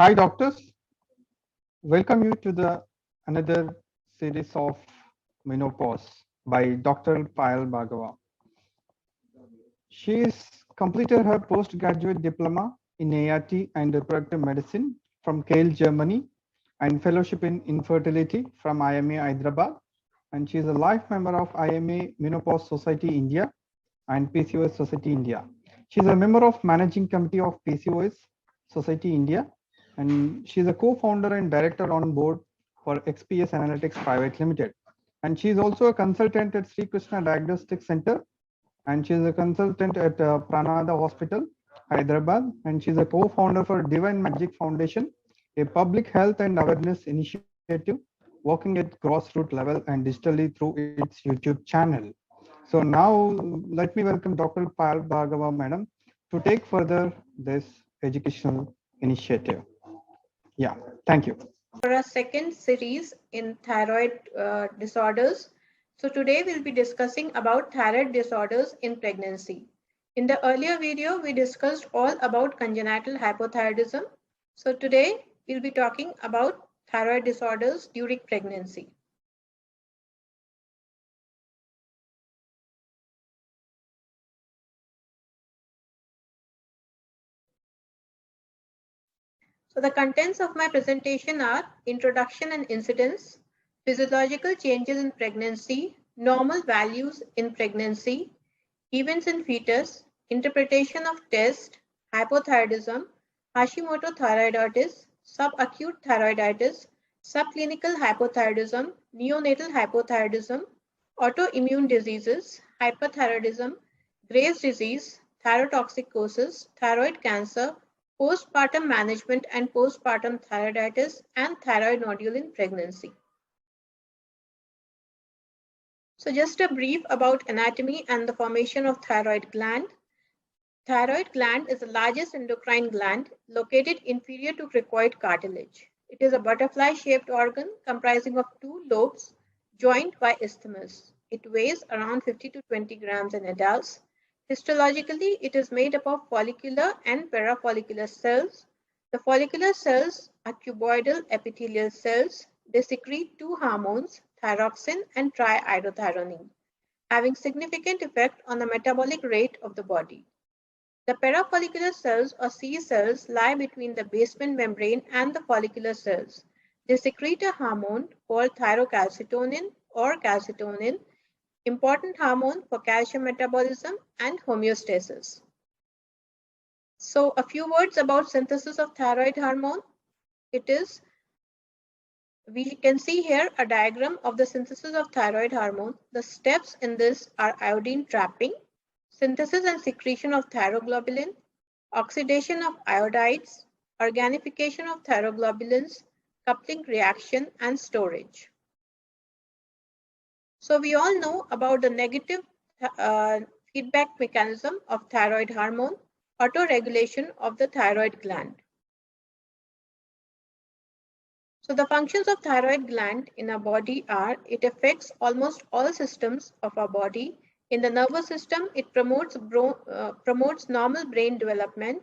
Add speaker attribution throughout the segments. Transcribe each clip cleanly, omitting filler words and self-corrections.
Speaker 1: Hi, doctors. Welcome you to the another series of Menopause by Dr. Payal Bhagava. She's completed her postgraduate diploma in ART and reproductive medicine from Kiel, Germany, and fellowship in infertility from IMA Hyderabad. And she's a life member of IMA Menopause Society India and PCOS Society India. She's a member of managing committee of PCOS Society India, and she's a co-founder and director on board for XPS Analytics Private Limited. And she's also a consultant at Sri Krishna Diagnostic Center, and she's a consultant at Pranada Hospital, Hyderabad, and she's a co-founder for Divine Magic Foundation, a public health and awareness initiative working at grassroots level and digitally through its YouTube channel. So now let me welcome Dr. Payal Bhargava, madam, to take further this educational initiative. Yeah, thank you.
Speaker 2: For our second series in thyroid disorders. So today we'll be discussing about thyroid disorders in pregnancy. In the earlier video, we discussed all about congenital hypothyroidism. So today we'll be talking about thyroid disorders during pregnancy. So the contents of my presentation are introduction and incidence, physiological changes in pregnancy, normal values in pregnancy, events in fetus, interpretation of test, hypothyroidism, Hashimoto thyroiditis, subacute thyroiditis, subclinical hypothyroidism, neonatal hypothyroidism, autoimmune diseases, hyperthyroidism, Graves' disease, thyrotoxicosis, thyroid cancer, postpartum management and postpartum thyroiditis, and thyroid nodule in pregnancy. So just a brief about anatomy and the formation of thyroid gland. Thyroid gland is the largest endocrine gland located inferior to cricoid cartilage. It is a butterfly-shaped organ comprising of two lobes joined by isthmus. It weighs around 50 to 20 grams in adults. Histologically, it is made up of follicular and parafollicular cells. The follicular cells are cuboidal epithelial cells. They secrete two hormones, thyroxine and triiodothyronine, having significant effect on the metabolic rate of the body. The parafollicular cells or C cells lie between the basement membrane and the follicular cells. They secrete a hormone called thyrocalcitonin or calcitonin, important hormone for calcium metabolism and homeostasis. So a few words about synthesis of thyroid hormone. We can see here a diagram of the synthesis of thyroid hormone. The steps in this are iodine trapping, synthesis and secretion of thyroglobulin, oxidation of iodides, organification of thyroglobulins, coupling reaction, and storage. So we all know about the negative feedback mechanism of thyroid hormone, autoregulation of the thyroid gland. So the functions of thyroid gland in our body are, it affects almost all systems of our body. In the nervous system, it promotes normal brain development.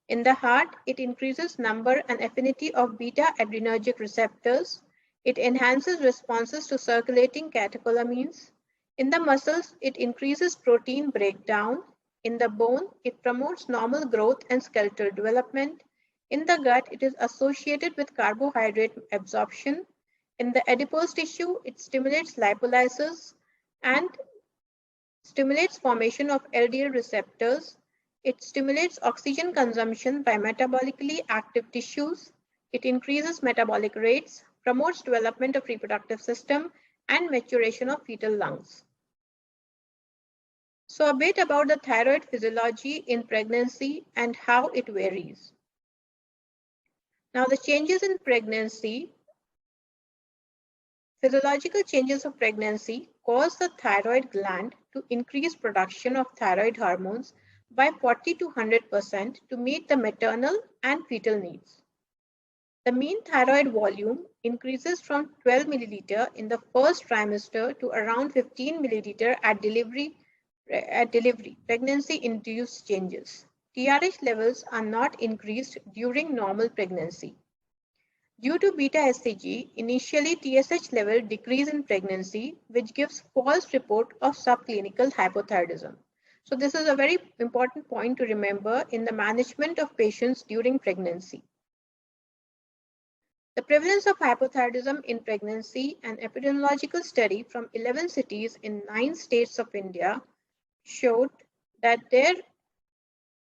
Speaker 2: In the heart, it increases number and affinity of beta adrenergic receptors. It enhances responses to circulating catecholamines. In the muscles, it increases protein breakdown. In the bone, it promotes normal growth and skeletal development. In the gut, it is associated with carbohydrate absorption. In the adipose tissue, it stimulates lipolysis and stimulates formation of LDL receptors. It stimulates oxygen consumption by metabolically active tissues. It increases metabolic rates, promotes development of reproductive system, and maturation of fetal lungs. So a bit about the thyroid physiology in pregnancy and how it varies. Now the changes in pregnancy, physiological changes of pregnancy cause the thyroid gland to increase production of thyroid hormones by 40 to 100% to meet the maternal and fetal needs. The mean thyroid volume increases from 12 milliliter in the first trimester to around 15 milliliter at delivery, pregnancy-induced changes. TRH levels are not increased during normal pregnancy. Due to beta HCG, initially TSH level decrease in pregnancy, which gives false report of subclinical hypothyroidism. So this is a very important point to remember in the management of patients during pregnancy. The prevalence of hypothyroidism in pregnancy, an epidemiological study from 11 cities in 9 states of India showed that there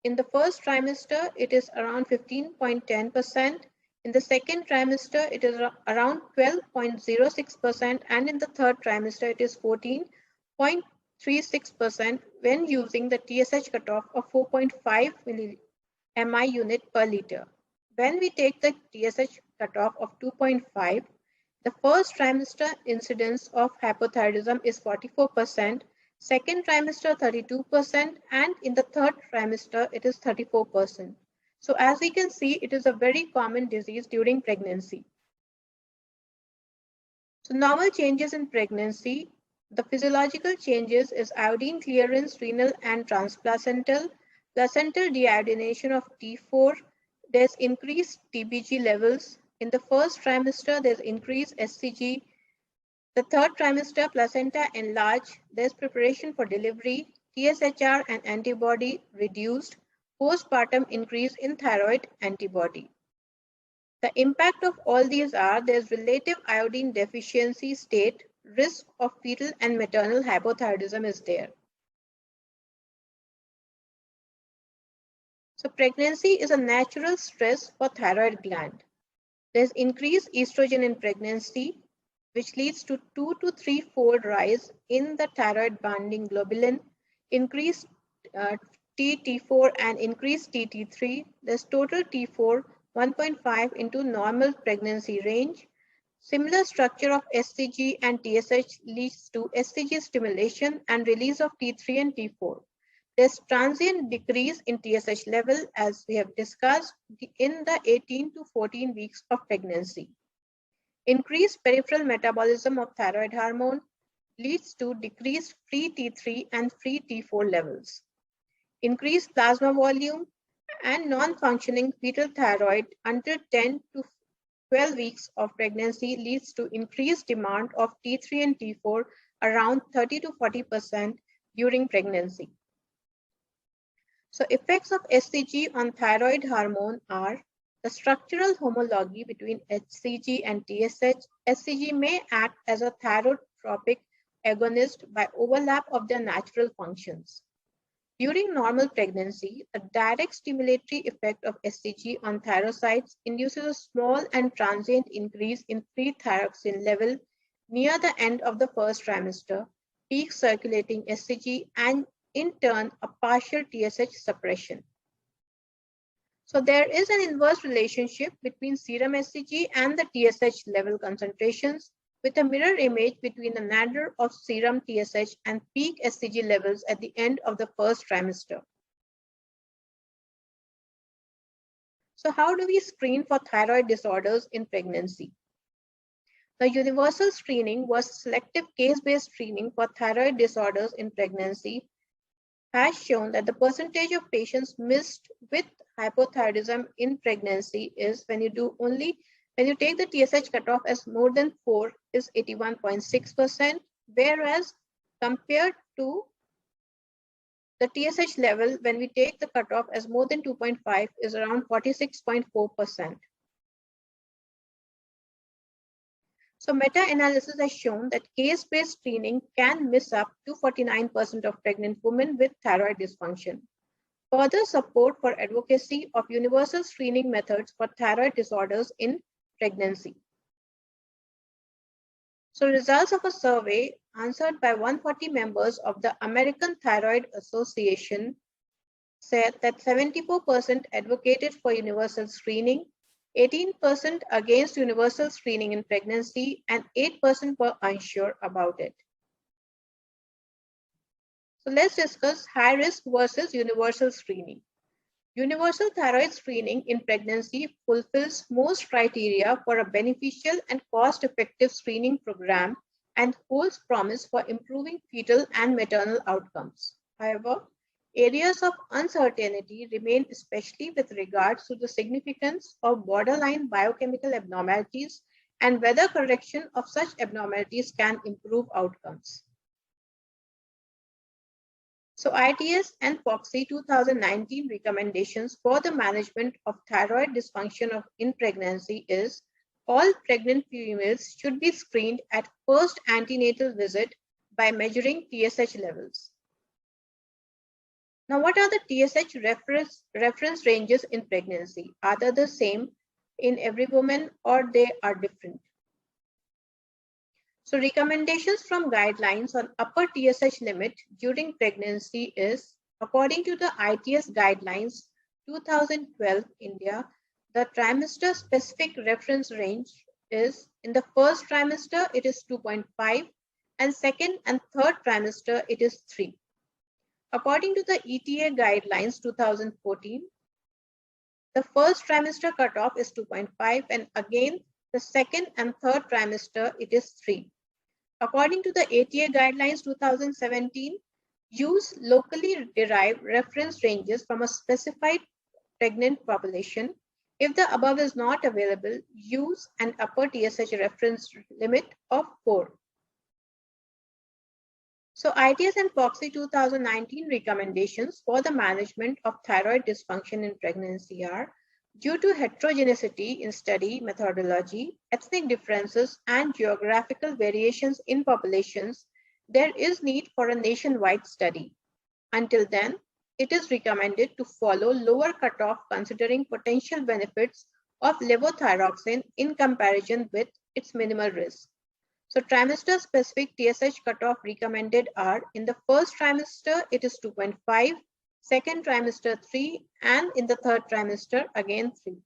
Speaker 2: in the first trimester it is around 15.10%, in the second trimester it is around 12.06%, and in the third trimester it is 14.36% when using the TSH cutoff of 4.5 milli-MI unit per liter. When we take the TSH cutoff of 2.5, the first trimester incidence of hypothyroidism is 44%, second trimester 32%, and in the third trimester it is 34%. So as we can see, it is a very common disease during pregnancy. So normal changes in pregnancy, the physiological changes is iodine clearance, renal and transplacental, placental deiodination of T4, there's increased TBG levels. In the first trimester, there's increased SCG. The third trimester, placenta enlarged, there's preparation for delivery, TSHR and antibody reduced, postpartum increase in thyroid antibody. The impact of all these are there's relative iodine deficiency state, risk of fetal and maternal hypothyroidism is there. So pregnancy is a natural stress for thyroid gland. There's increased estrogen in pregnancy, which leads to 2 to 3-fold rise in the thyroid binding globulin, increased T4 and increased TT3. There's total T4 1.5 into normal pregnancy range. Similar structure of SCG and TSH leads to SCG stimulation and release of T3 and T4. There's transient decrease in TSH level as we have discussed in the 18 to 14 weeks of pregnancy. Increased peripheral metabolism of thyroid hormone leads to decreased free T3 and free T4 levels. Increased plasma volume and non-functioning fetal thyroid until 10 to 12 weeks of pregnancy leads to increased demand of T3 and T4 around 30 to 40% during pregnancy. So effects of SCG on thyroid hormone are the structural homology between HCG and TSH. SCG may act as a thyrotropic agonist by overlap of their natural functions. During normal pregnancy, the direct stimulatory effect of SCG on thyrocytes induces a small and transient increase in free thyroxine level near the end of the first trimester, peak circulating SCG, and in turn, a partial TSH suppression. So there is an inverse relationship between serum SCG and the TSH level concentrations, with a mirror image between the nadir of serum TSH and peak SCG levels at the end of the first trimester. So how do we screen for thyroid disorders in pregnancy? The universal screening was selective case-based screening for thyroid disorders in pregnancy has shown that the percentage of patients missed with hypothyroidism in pregnancy is when you take the TSH cutoff as more than 4 is 81.6%, whereas compared to the TSH level when we take the cutoff as more than 2.5 is around 46.4%. So meta-analysis has shown that case-based screening can miss up to 49% of pregnant women with thyroid dysfunction. Further support for advocacy of universal screening methods for thyroid disorders in pregnancy. So results of a survey answered by 140 members of the American Thyroid Association said that 74% advocated for universal screening, 18% against universal screening in pregnancy, and 8% were unsure about it. So let's discuss high risk versus universal screening. Universal thyroid screening in pregnancy fulfills most criteria for a beneficial and cost-effective screening program and holds promise for improving fetal and maternal outcomes. However, Areas of uncertainty remain, especially with regards to the significance of borderline biochemical abnormalities and whether correction of such abnormalities can improve outcomes. So ITS and FOXI 2019 recommendations for the management of thyroid dysfunction in pregnancy is all pregnant females should be screened at first antenatal visit by measuring TSH levels. Now, what are the TSH reference ranges in pregnancy? Are they the same in every woman or they are different? So recommendations from guidelines on upper TSH limit during pregnancy is, according to the ITS guidelines 2012 India, the trimester specific reference range is in the first trimester it is 2.5 and second and third trimester it is 3. According to the ETA guidelines 2014, the first trimester cutoff is 2.5 and again the second and third trimester it is 3. According to the ATA guidelines 2017, use locally derived reference ranges from a specified pregnant population. If the above is not available, use an upper TSH reference limit of 4. So ITS and FOXI 2019 recommendations for the management of thyroid dysfunction in pregnancy are: due to heterogeneity in study methodology, ethnic differences, and geographical variations in populations, there is need for a nationwide study. Until then, it is recommended to follow lower cutoff considering potential benefits of levothyroxine in comparison with its minimal risk. So trimester-specific TSH cutoff recommended are: in the first trimester, it is 2.5, second trimester 3, and in the third trimester, again 3.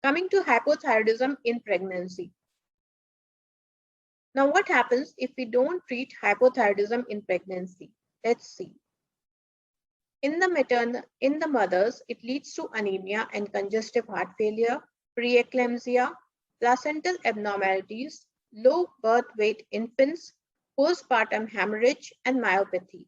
Speaker 2: Coming to hypothyroidism in pregnancy. Now, what happens if we don't treat hypothyroidism in pregnancy? Let's see. In the mothers, it leads to anemia and congestive heart failure, preeclampsia, placental abnormalities, low birth weight infants, postpartum hemorrhage, and myopathy.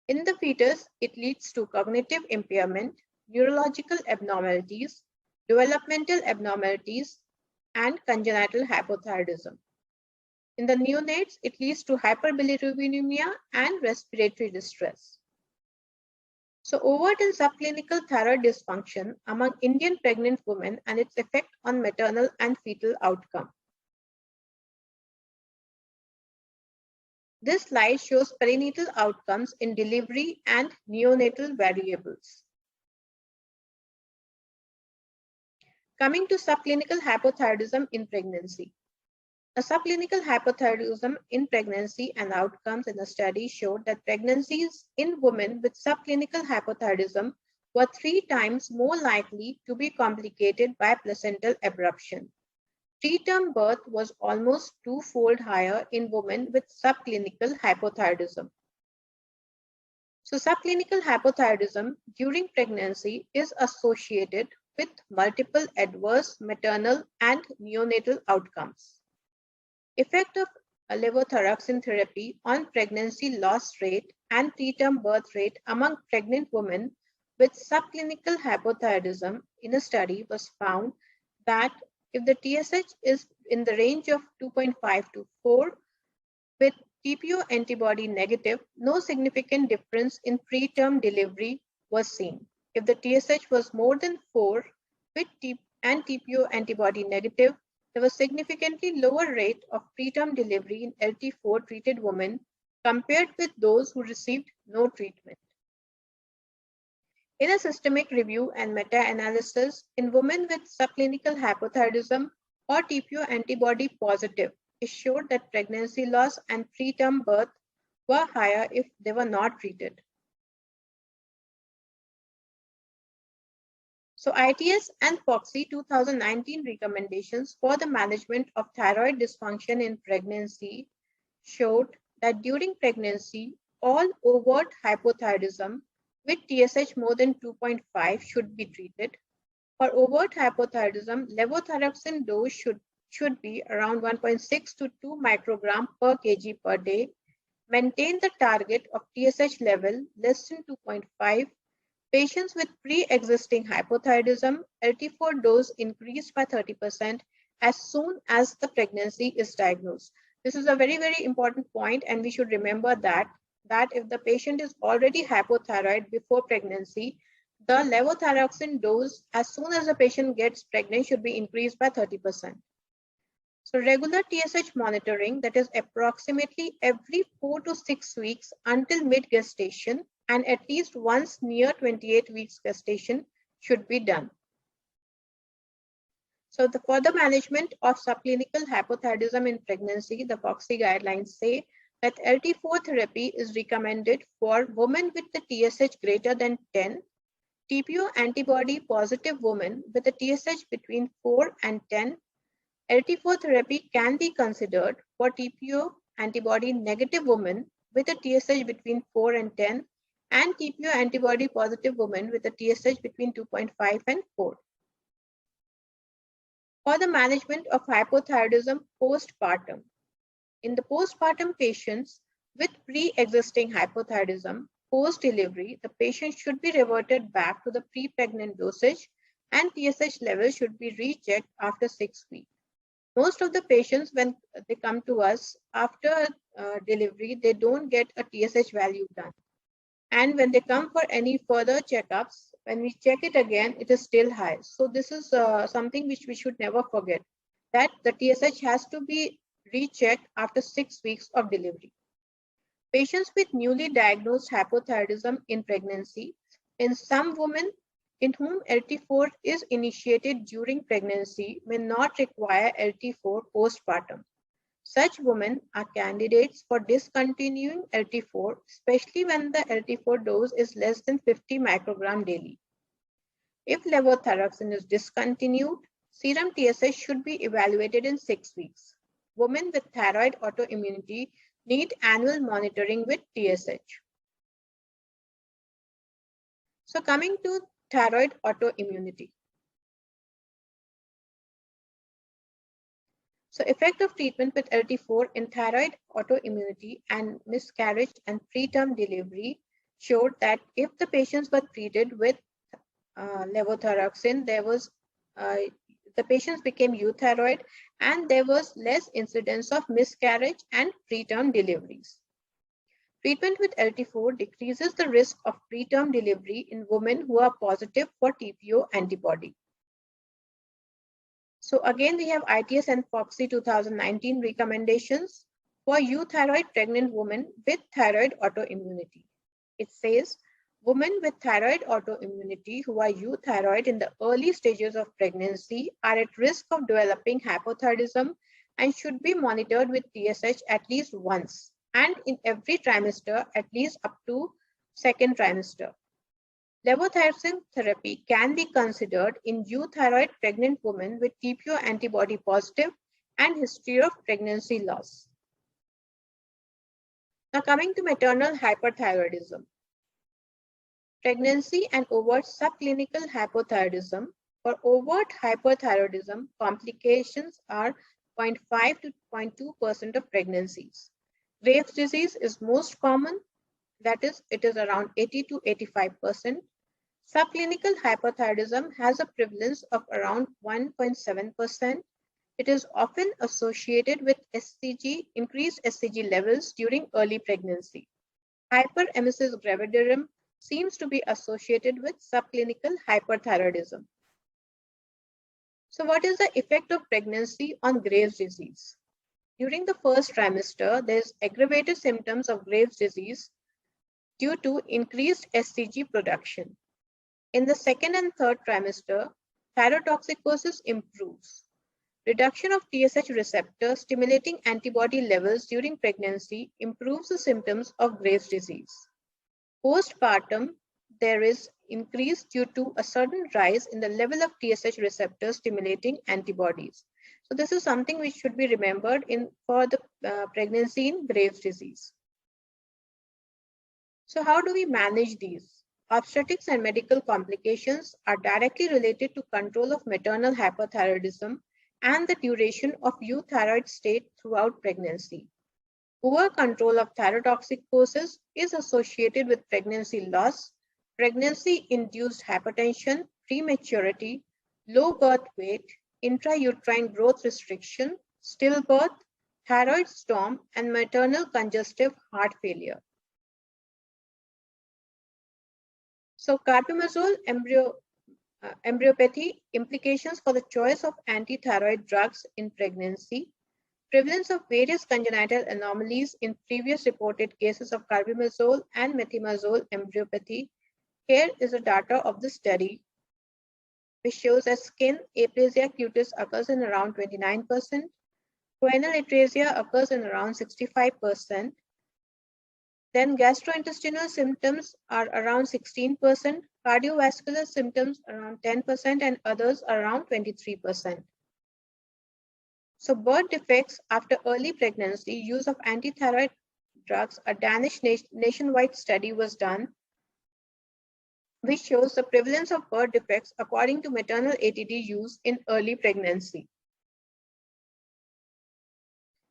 Speaker 2: In the fetus, it leads to cognitive impairment, neurological abnormalities, developmental abnormalities, and congenital hypothyroidism. In the neonates, it leads to hyperbilirubinemia and respiratory distress. So overt and subclinical thyroid dysfunction among Indian pregnant women and its effect on maternal and fetal outcome. This slide shows perinatal outcomes in delivery and neonatal variables. Coming to subclinical hypothyroidism in pregnancy. A subclinical hypothyroidism in pregnancy and outcomes in a study showed that pregnancies in women with subclinical hypothyroidism were 3 times more likely to be complicated by placental abruption. Preterm birth was almost 2-fold higher in women with subclinical hypothyroidism. So subclinical hypothyroidism during pregnancy is associated with multiple adverse maternal and neonatal outcomes. Effect of levothyroxine therapy on pregnancy loss rate and preterm birth rate among pregnant women with subclinical hypothyroidism in a study was found that if the TSH is in the range of 2.5 to 4 with TPO antibody negative, no significant difference in preterm delivery was seen. If the TSH was more than 4 with TPO antibody negative, there was significantly lower rate of preterm delivery in LT4 treated women compared with those who received no treatment. In a systemic review and meta-analysis in women with subclinical hypothyroidism or TPO antibody positive, it showed that pregnancy loss and preterm birth were higher if they were not treated. So ITS and FOXI 2019 recommendations for the management of thyroid dysfunction in pregnancy showed that during pregnancy, all overt hypothyroidism with TSH more than 2.5 should be treated. For overt hypothyroidism, levothyroxine dose should be around 1.6 to 2 microgram per kg per day. Maintain the target of TSH level less than 2.5. Patients with pre-existing hypothyroidism, LT4 dose increased by 30% as soon as the pregnancy is diagnosed. This is a very, very important point, and we should remember that if the patient is already hypothyroid before pregnancy, the levothyroxine dose as soon as the patient gets pregnant should be increased by 30%. So regular TSH monitoring, that is approximately every 4 to 6 weeks until mid-gestation and at least once near 28 weeks gestation should be done. So the further management of subclinical hypothyroidism in pregnancy, the FOXI guidelines say that LT4 therapy is recommended for women with the TSH greater than 10, TPO antibody positive women with a TSH between 4 and 10. LT4 therapy can be considered for TPO antibody negative women with a TSH between 4 and 10 and TPO antibody positive women with a TSH between 2.5 and 4. For the management of hypothyroidism postpartum. In the postpartum patients with pre-existing hypothyroidism, post-delivery, the patient should be reverted back to the pre-pregnant dosage and TSH level should be rechecked after 6 weeks. Most of the patients, when they come to us after delivery, they don't get a TSH value done. And when they come for any further checkups, when we check it again, it is still high. So this is something which we should never forget, that the TSH has to be rechecked after 6 weeks of delivery. Patients with newly diagnosed hypothyroidism in pregnancy, in some women in whom LT4 is initiated during pregnancy may not require LT4 postpartum. Such women are candidates for discontinuing LT4, especially when the LT4 dose is less than 50 microgram daily. If levothyroxine is discontinued, serum TSH should be evaluated in 6 weeks. Women with thyroid autoimmunity need annual monitoring with TSH. So coming to thyroid autoimmunity. So effect of treatment with LT4 in thyroid autoimmunity and miscarriage and preterm delivery showed that if the patients were treated with levothyroxine, there was the patients became euthyroid and there was less incidence of miscarriage and preterm deliveries. Treatment with LT4 decreases the risk of preterm delivery in women who are positive for TPO antibody. So again, we have ITS and FOXI 2019 recommendations for euthyroid pregnant women with thyroid autoimmunity. It says, women with thyroid autoimmunity who are euthyroid in the early stages of pregnancy are at risk of developing hypothyroidism and should be monitored with TSH at least once and in every trimester at least up to second trimester. Levothyroxine therapy can be considered in euthyroid pregnant women with TPO antibody positive and history of pregnancy loss. Now coming to maternal hyperthyroidism. Pregnancy and overt subclinical hypothyroidism. For overt hyperthyroidism, complications are 0.5 to 0.2% of pregnancies. Graves' disease is most common, that is, it is around 80 to 85%. Subclinical hypothyroidism has a prevalence of around 1.7%. It is often associated with SCG, increased SCG levels during early pregnancy. Hyperemesis gravidarum seems to be associated with subclinical hyperthyroidism. So what is the effect of pregnancy on Graves' disease? During the first trimester, there is aggravated symptoms of Graves' disease due to increased SCG production. In the second and third trimester, thyrotoxicosis improves. Reduction of TSH receptor stimulating antibody levels during pregnancy improves the symptoms of Graves' disease. Postpartum, there is increase due to a sudden rise in the level of TSH receptor stimulating antibodies. So this is something which should be remembered for the pregnancy in Graves' disease. So how do we manage these? Obstetrics and medical complications are directly related to control of maternal hyperthyroidism and the duration of euthyroid state throughout pregnancy. Poor control of thyrotoxicosis is associated with pregnancy loss, pregnancy-induced hypertension, prematurity, low birth weight, intrauterine growth restriction, stillbirth, thyroid storm, and maternal congestive heart failure. So carbimazole embryopathy, implications for the choice of antithyroid drugs in pregnancy, prevalence of various congenital anomalies in previous reported cases of carbimazole and methimazole embryopathy. Here is the data of the study, which shows that skin aplasia cutis occurs in around 29%, choanal atresia occurs in around 65%, then gastrointestinal symptoms are around 16%, cardiovascular symptoms around 10%, and others around 23%. So birth defects after early pregnancy, use of antithyroid drugs, a Danish nationwide study was done, which shows the prevalence of birth defects according to maternal ATD use in early pregnancy.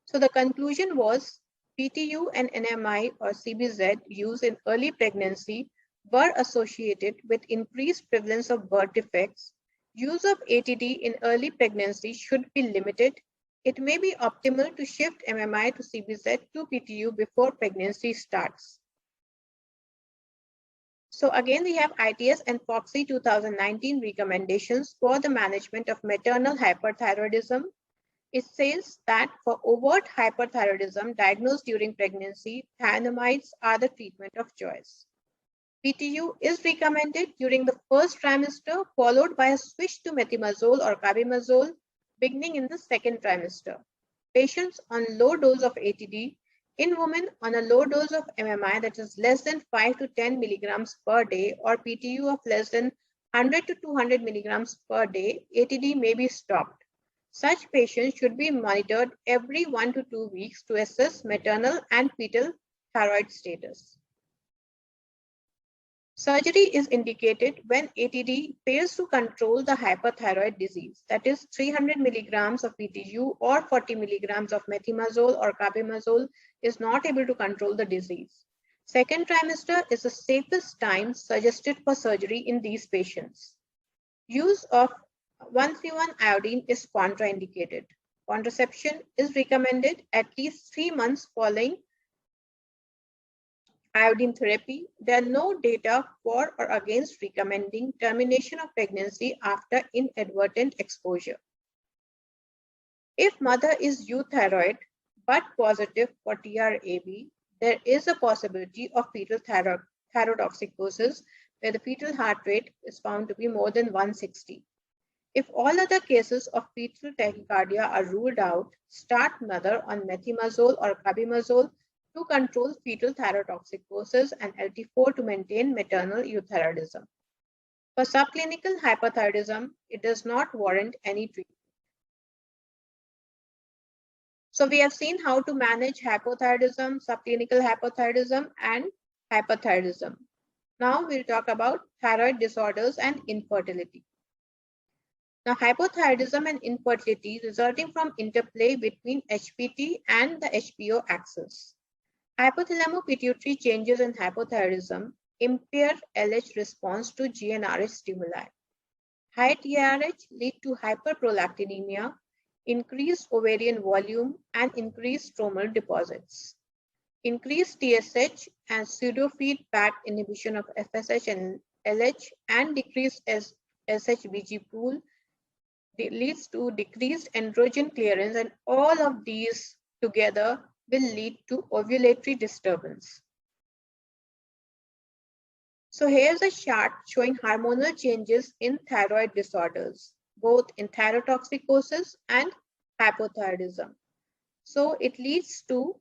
Speaker 2: So the conclusion was PTU and NMI or CBZ use in early pregnancy were associated with increased prevalence of birth defects. Use of ATD in early pregnancy should be limited. It may be optimal to shift MMI to CBZ to PTU before pregnancy starts. So again, we have ITS and FOXI 2019 recommendations for the management of maternal hyperthyroidism. It says that for overt hyperthyroidism diagnosed during pregnancy, thienamides are the treatment of choice. PTU is recommended during the first trimester, followed by a switch to methimazole or carbimazole beginning in the second trimester. Patients on low dose of ATD, in women on a low dose of MMI that is less than 5 to 10 milligrams per day or PTU of less than 100 to 200 milligrams per day, ATD may be stopped. Such patients should be monitored every 1 to 2 weeks to assess maternal and fetal thyroid status. Surgery is indicated when ATD fails to control the hyperthyroid disease, that is 300 milligrams of PTU or 40 milligrams of methimazole or carbimazole is not able to control the disease. Second trimester is the safest time suggested for surgery in these patients. Use of 131 iodine is contraindicated. Contraception is recommended at least 3 months following iodine therapy. There are no data for or against recommending termination of pregnancy after inadvertent exposure. If mother is euthyroid but positive for TRAB, there is a possibility of fetal thyrotoxicosis where the fetal heart rate is found to be more than 160. If all other cases of fetal tachycardia are ruled out, start mother on methimazole or carbimazole to control fetal thyrotoxicosis and LT4 to maintain maternal euthyroidism. For subclinical hyperthyroidism, it does not warrant any treatment. So we have seen how to manage hypothyroidism, subclinical hypothyroidism, and hyperthyroidism. Now we'll talk about thyroid disorders and infertility. Now, hypothyroidism and infertility resulting from interplay between HPT and the HPO axis. Hypothalamo-pituitary changes in hypothyroidism impair LH response to GnRH stimuli. High TRH lead to hyperprolactinemia, increased ovarian volume, and increased stromal deposits. Increased TSH and pseudo-feedback inhibition of FSH and LH and decreased SHBG pool leads to decreased androgen clearance, and all of these together will lead to ovulatory disturbance. So here's a chart showing hormonal changes in thyroid disorders, both in thyrotoxicosis and hypothyroidism. So it leads to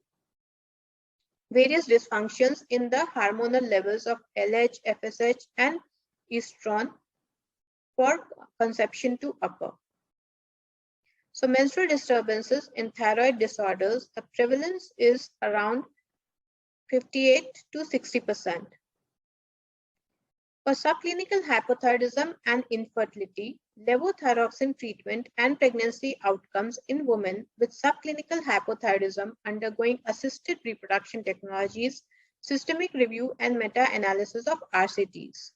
Speaker 2: various dysfunctions in the hormonal levels of LH, FSH, and estrogen for conception to occur. So menstrual disturbances in thyroid disorders, the prevalence is around 58 to 60%. For subclinical hypothyroidism and infertility, levothyroxine treatment and pregnancy outcomes in women with subclinical hypothyroidism undergoing assisted reproduction technologies, systemic review and meta-analysis of RCTs.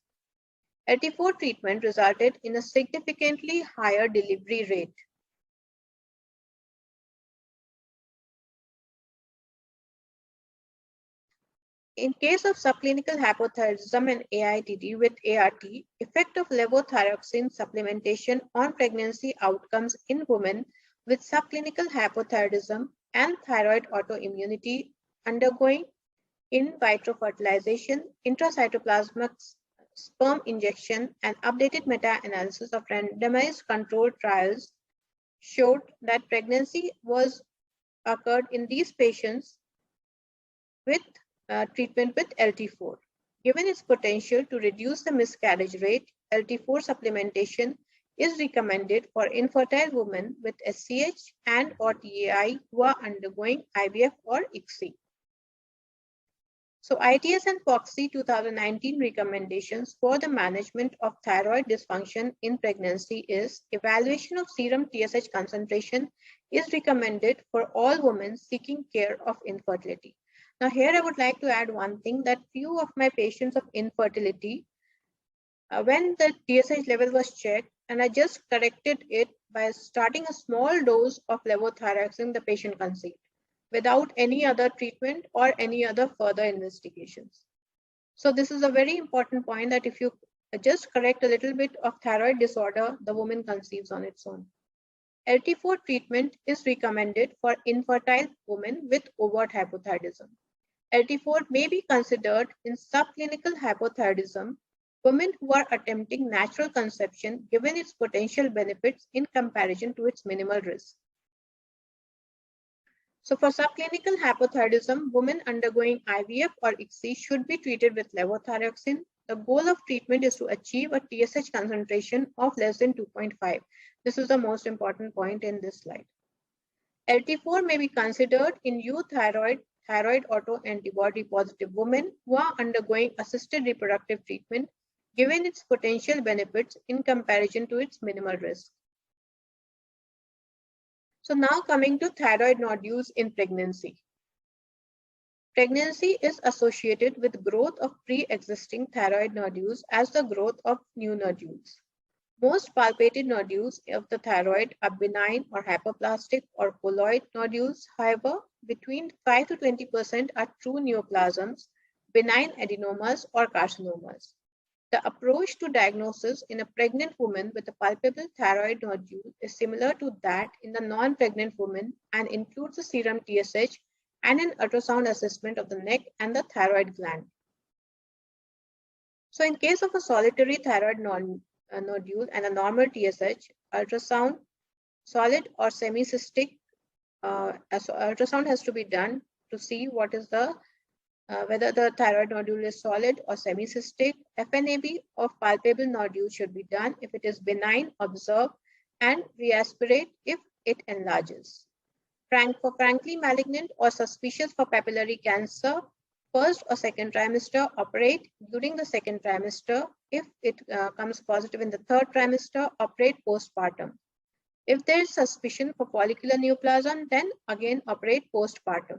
Speaker 2: LT4 treatment resulted in a significantly higher delivery rate. In case of subclinical hypothyroidism and AITD with ART, effect of levothyroxine supplementation on pregnancy outcomes in women with subclinical hypothyroidism and thyroid autoimmunity undergoing in vitro fertilization, intracytoplasmic sperm injection, and updated meta-analysis of randomized controlled trials showed that pregnancy was occurred in these patients with treatment with LT4. Given its potential to reduce the miscarriage rate, LT4 supplementation is recommended for infertile women with SCH and or TAI who are undergoing IVF or ICSI. So ITS and POXI 2019 recommendations for the management of thyroid dysfunction in pregnancy is evaluation of serum TSH concentration is recommended for all women seeking care of infertility. Now here I would like to add one thing that few of my patients of infertility, when the TSH level was checked and I just corrected it by starting a small dose of levothyroxine, the patient conceived without any other treatment or any other further investigations. So this is a very important point that if you just correct a little bit of thyroid disorder, the woman conceives on its own. LT4 treatment is recommended for infertile women with overt hypothyroidism. LT4 may be considered in subclinical hypothyroidism, women who are attempting natural conception given its potential benefits in comparison to its minimal risk. So for subclinical hypothyroidism, women undergoing IVF or ICSI should be treated with levothyroxine. The goal of treatment is to achieve a TSH concentration of less than 2.5. This is the most important point in this slide. LT4 may be considered in euthyroid autoantibody positive women who are undergoing assisted reproductive treatment given its potential benefits in comparison to its minimal risk. So now coming to thyroid nodules in pregnancy. Pregnancy is associated with growth of pre-existing thyroid nodules as the growth of new nodules. Most palpated nodules of the thyroid are benign or hyperplastic or colloid nodules. However, between 5 to 20% are true neoplasms, benign adenomas or carcinomas. The approach to diagnosis in a pregnant woman with a palpable thyroid nodule is similar to that in the non-pregnant woman and includes a serum TSH and an ultrasound assessment of the neck and the thyroid gland. So in case of a solitary thyroid nodule and a normal TSH, ultrasound, solid or semi-cystic, ultrasound has to be done to see what is the whether the thyroid nodule is solid or semi-cystic. FNAB of palpable nodule should be done. If it is benign, observe and reaspirate if it enlarges. For frankly malignant or suspicious for papillary cancer, first or second trimester, operate during the second trimester. If it comes positive in the third trimester, operate postpartum. If there is suspicion for follicular neoplasm, then again operate postpartum.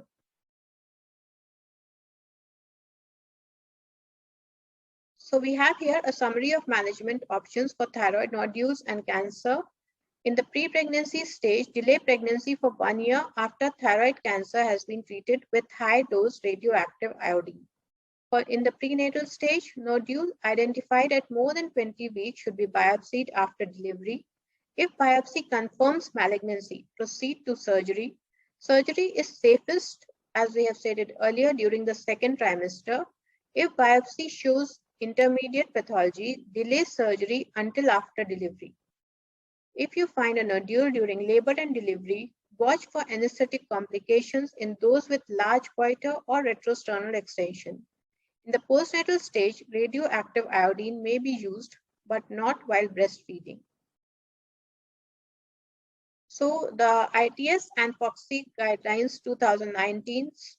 Speaker 2: So we have here a summary of management options for thyroid nodules and cancer. In the pre-pregnancy stage, delay pregnancy for 1 year after thyroid cancer has been treated with high-dose radioactive iodine. In the prenatal stage, nodule identified at more than 20 weeks should be biopsied after delivery. If biopsy confirms malignancy, proceed to surgery. Surgery is safest, as we have stated earlier, during the second trimester. If biopsy shows intermediate pathology, delay surgery until after delivery. If you find a nodule during labor and delivery, watch for anesthetic complications in those with large goiter or retrosternal extension. In the postnatal stage, radioactive iodine may be used, but not while breastfeeding. So the ITS and POXI guidelines 2019's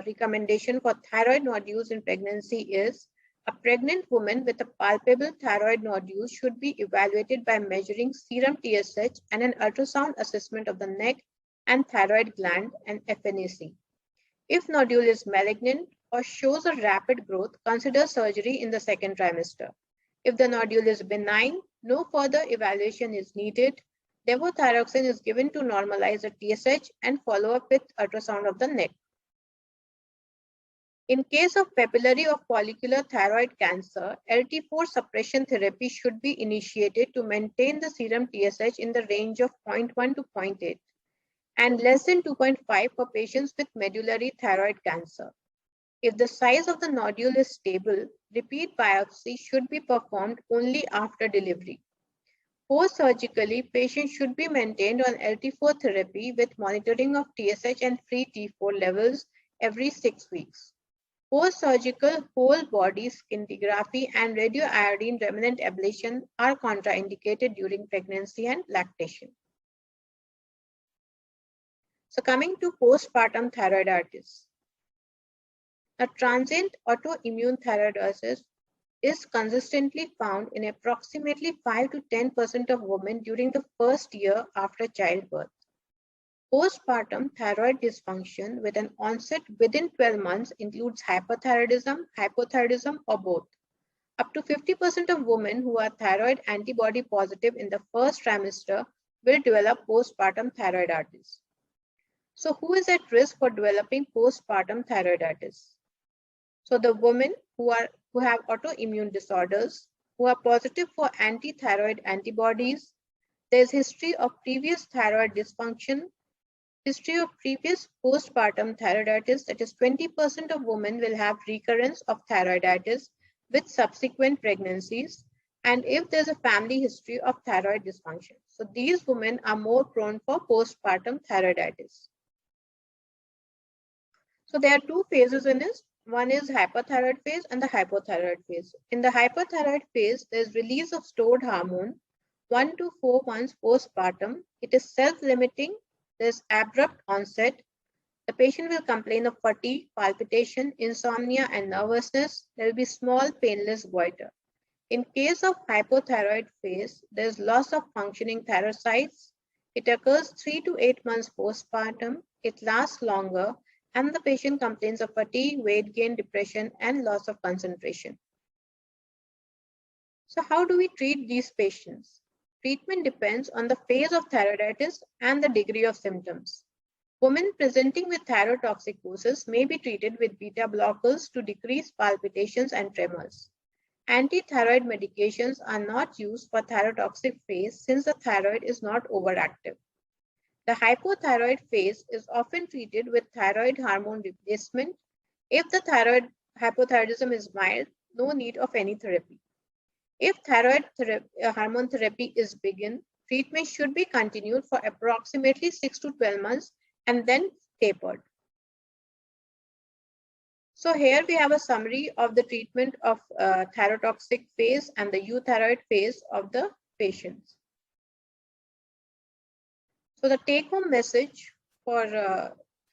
Speaker 2: recommendation for thyroid nodules in pregnancy is A pregnant woman with a palpable thyroid nodule should be evaluated by measuring serum TSH and an ultrasound assessment of the neck and thyroid gland and FNAC. If nodule is malignant or shows a rapid growth, consider surgery in the second trimester. If the nodule is benign, no further evaluation is needed. Levothyroxine is given to normalize the TSH and follow up with ultrasound of the neck. In case of papillary or follicular thyroid cancer, LT4 suppression therapy should be initiated to maintain the serum TSH in the range of 0.1 to 0.8 and less than 2.5 for patients with medullary thyroid cancer. If the size of the nodule is stable, repeat biopsy should be performed only after delivery. Post-surgically, patients should be maintained on LT4 therapy with monitoring of TSH and free T4 levels every 6 weeks. Post-surgical whole body scintigraphy and radioiodine remnant ablation are contraindicated during pregnancy and lactation. So coming to postpartum thyroiditis. A transient autoimmune thyroiditis is consistently found in approximately 5 to 10% of women during the first year after childbirth. Postpartum thyroid dysfunction with an onset within 12 months includes hyperthyroidism, hypothyroidism, or both. Up to 50% of women who are thyroid antibody positive in the first trimester will develop postpartum thyroiditis. So who is at risk for developing postpartum thyroiditis? So the women who have autoimmune disorders, who are positive for anti-thyroid antibodies, there's history of previous thyroid dysfunction, history of previous postpartum thyroiditis, that is 20% of women will have recurrence of thyroiditis with subsequent pregnancies, and if there's a family history of thyroid dysfunction. So these women are more prone for postpartum thyroiditis. So there are two phases in this. One is hyperthyroid phase and the hypothyroid phase. In the hyperthyroid phase, there's release of stored hormone 1 to 4 months postpartum. It is self-limiting. There's abrupt onset. The patient will complain of fatigue, palpitation, insomnia, and nervousness. There will be small painless goiter. In case of hypothyroid phase, there's loss of functioning thyrocytes. It occurs 3 to 8 months postpartum. It lasts longer, and the patient complains of fatigue, weight gain, depression, and loss of concentration. So how do we treat these patients? Treatment depends on the phase of thyroiditis and the degree of symptoms. Women presenting with thyrotoxicosis may be treated with beta blockers to decrease palpitations and tremors. Anti-thyroid medications are not used for thyrotoxic phase since the thyroid is not overactive. The hypothyroid phase is often treated with thyroid hormone replacement. If the thyroid hypothyroidism is mild, no need of any therapy. If thyroid hormone therapy is begun, treatment should be continued for approximately 6 to 12 months and then tapered. So here we have a summary of the treatment of thyrotoxic phase and the euthyroid phase of the patients. So the take-home message for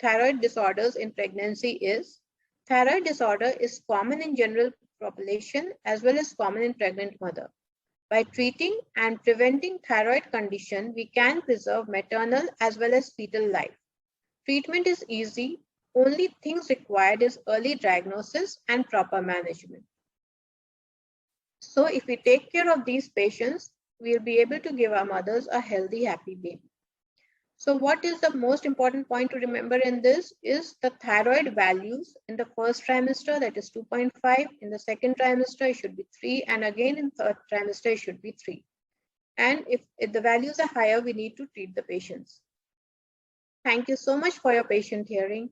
Speaker 2: thyroid disorders in pregnancy is thyroid disorder is common in general population as well as common in pregnant mother. By treating and preventing thyroid condition, we can preserve maternal as well as fetal life. Treatment is easy. Only things required is early diagnosis and proper management. So if we take care of these patients, we'll be able to give our mothers a healthy, happy baby. So what is the most important point to remember in this is the thyroid values in the first trimester, that is 2.5. In the second trimester, it should be 3. And again, in third trimester, it should be 3. And if the values are higher, we need to treat the patients. Thank you so much for your patient hearing.